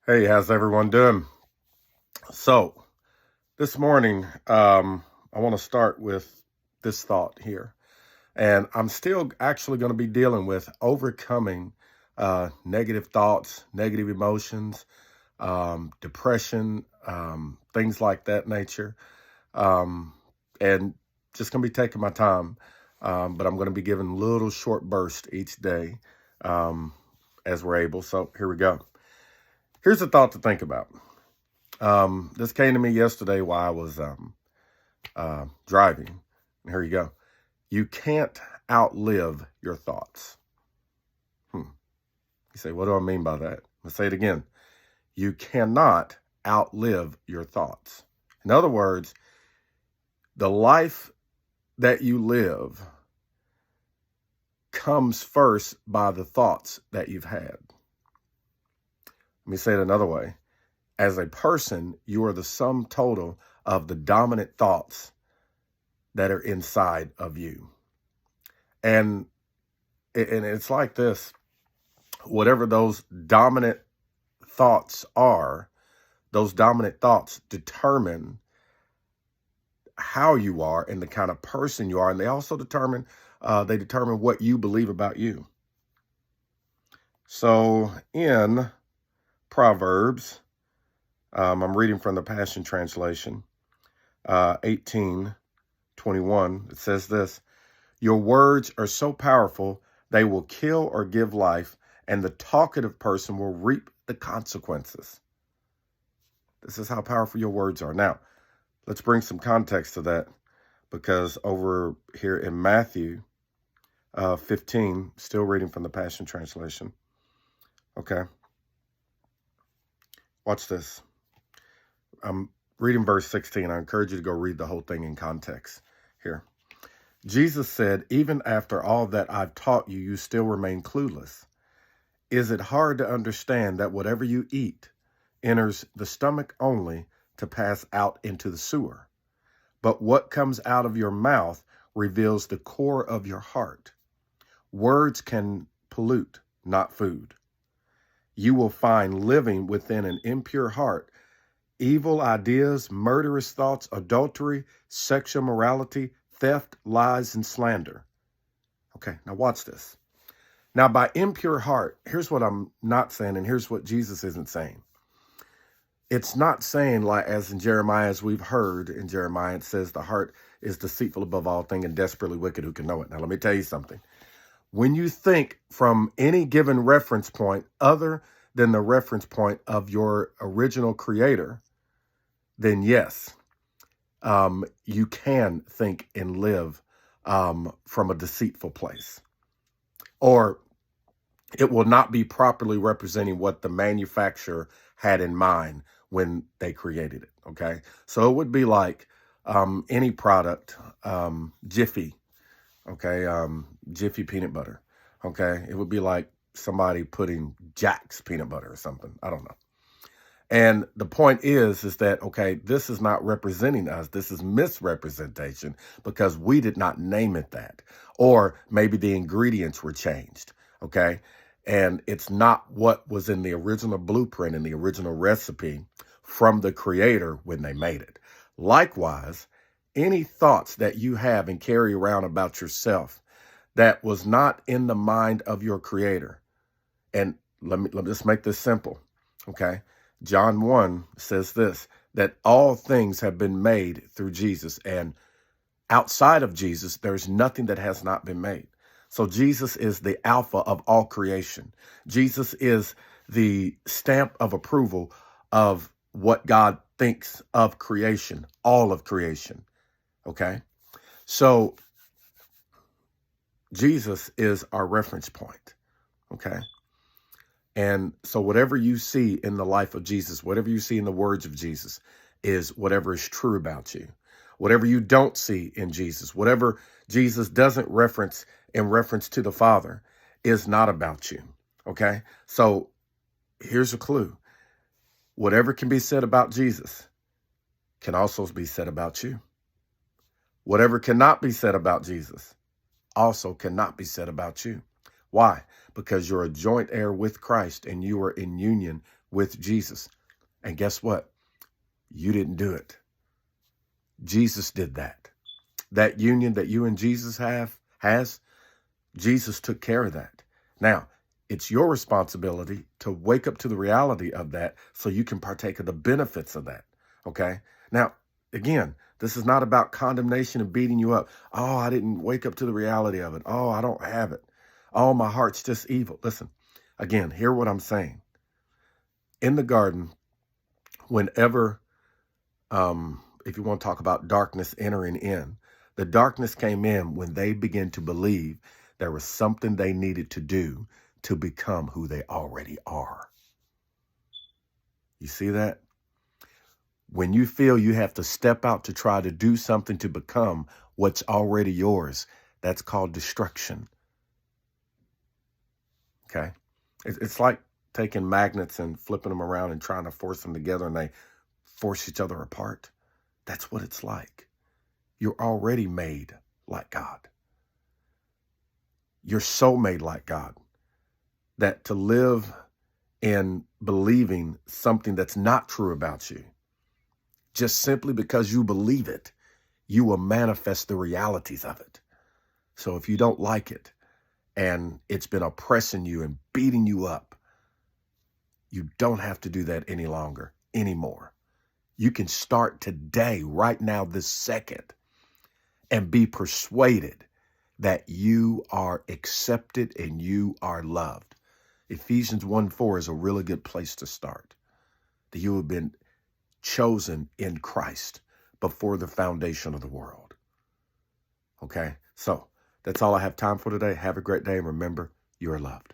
Hey, how's everyone doing? So, this morning, I want to start with this thought here. And I'm still actually going to be dealing with overcoming negative thoughts, negative emotions, depression, things like that nature. Um, and just going to be taking my time. But I'm going to be giving little short bursts each day um, as we're able. So, here we go. Here's a thought to think about. This came to me yesterday while I was driving. Here you go. You can't outlive your thoughts. You say, what do I mean by that? Let's say it again. You cannot outlive your thoughts. In other words, the life that you live comes first by the thoughts that you've had. Let me say it another way. As a person, you are the sum total of the dominant thoughts that are inside of you. And it's like this. Whatever those dominant thoughts are, those dominant thoughts determine how you are and the kind of person you are. And they also determine what you believe about you. So in Proverbs, I'm reading from the Passion Translation, 18:21. It says this: your words are so powerful, they will kill or give life, and the talkative person will reap the consequences. This is how powerful your words are. Now, let's bring some context to that, because over here in Matthew 15, still reading from the Passion Translation. Okay. Watch this. I'm reading verse 16. I encourage you to go read the whole thing in context here. Jesus said, even after all that I've taught you, you still remain clueless. Is it hard to understand that whatever you eat enters the stomach only to pass out into the sewer? But what comes out of your mouth reveals the core of your heart. Words can pollute, not food. You will find living within an impure heart evil ideas, murderous thoughts, adultery, sexual morality, theft, lies, and slander. Okay, now watch this. Now, by impure heart, here's what I'm not saying, and here's what Jesus isn't saying. It's not saying, like as in Jeremiah, as we've heard in Jeremiah, it says the heart is deceitful above all things and desperately wicked, who can know it? Now, let me tell you something. When you think from any given reference point other than the reference point of your original creator, then yes, you can think and live from a deceitful place. Or it will not be properly representing what the manufacturer had in mind when they created it, okay? So it would be like any product, Jiffy, okay? Jiffy peanut butter, okay? It would be like somebody putting Jack's peanut butter or something. I don't know. And the point is that, okay, this is not representing us. This is misrepresentation because we did not name it that. Or maybe the ingredients were changed, okay? And it's not what was in the original blueprint and the original recipe from the creator when they made it. Likewise, any thoughts that you have and carry around about yourself that was not in the mind of your creator. And let me just make this simple, okay? John 1 says this, that all things have been made through Jesus, and outside of Jesus, there's nothing that has not been made. So Jesus is the alpha of all creation. Jesus is the stamp of approval of what God thinks of creation, all of creation, okay? So Jesus is our reference point, okay? And so whatever you see in the life of Jesus, whatever you see in the words of Jesus is whatever is true about you. Whatever you don't see in Jesus, whatever Jesus doesn't reference in reference to the Father is not about you. Okay? So here's a clue. Whatever can be said about Jesus can also be said about you. Whatever cannot be said about Jesus also cannot be said about you. Why? Because you're a joint heir with Christ and you are in union with Jesus. And guess what? You didn't do it. Jesus did that. That union that you and Jesus has, Jesus took care of that. Now, it's your responsibility to wake up to the reality of that so you can partake of the benefits of that. Okay? Now, again, this is not about condemnation and beating you up. Oh, I didn't wake up to the reality of it. Oh, I don't have it. Oh, my heart's just evil. Listen, again, hear what I'm saying. In the garden, whenever, if you want to talk about darkness entering in, the darkness came in when they began to believe there was something they needed to do to become who they already are. You see that? When you feel you have to step out to try to do something to become what's already yours, that's called destruction. Okay? It's like taking magnets and flipping them around and trying to force them together and they force each other apart. That's what it's like. You're already made like God. You're so made like God that to live in believing something that's not true about you, just simply because you believe it, you will manifest the realities of it. So if you don't like it and it's been oppressing you and beating you up, you don't have to do that any longer, anymore. You can start today, right now, this second, and be persuaded that you are accepted and you are loved. Ephesians 1:4 is a really good place to start. That you have been chosen in Christ before the foundation of the world. Okay? So that's all I have time for today. Have a great day. And remember, you are loved.